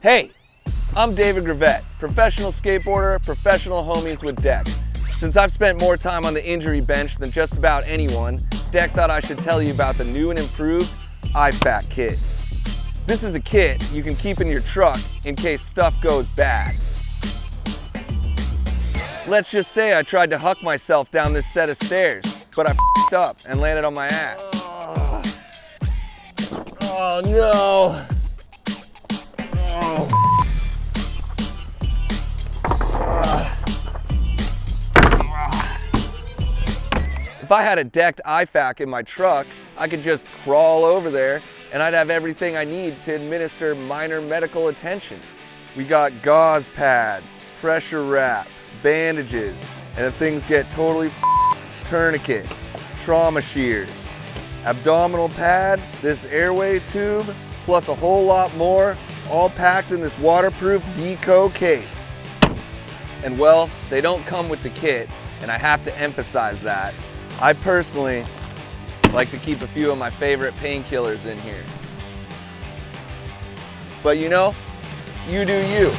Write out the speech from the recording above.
Hey, I'm David Gravette, professional skateboarder, professional homies with Deck. Since I've spent more time on the injury bench than just about anyone, Deck thought I should tell you about the new and improved IFAK kit. This is a kit you can keep in your truck in case stuff goes bad. Let's just say I tried to huck myself down this set of stairs, but I f***ed up and landed on my ass. Oh no! If I had a decked IFAK in my truck, I could just crawl over there and I'd have everything I need to administer minor medical attention. We got gauze pads, pressure wrap, bandages, and if things get totally tourniquet, trauma shears, abdominal pad, this airway tube, plus a whole lot more, all packed in this waterproof D-co case. And well, they don't come with the kit, and I have to emphasize that. I personally like to keep a few of my favorite painkillers in here. But you know, you do you.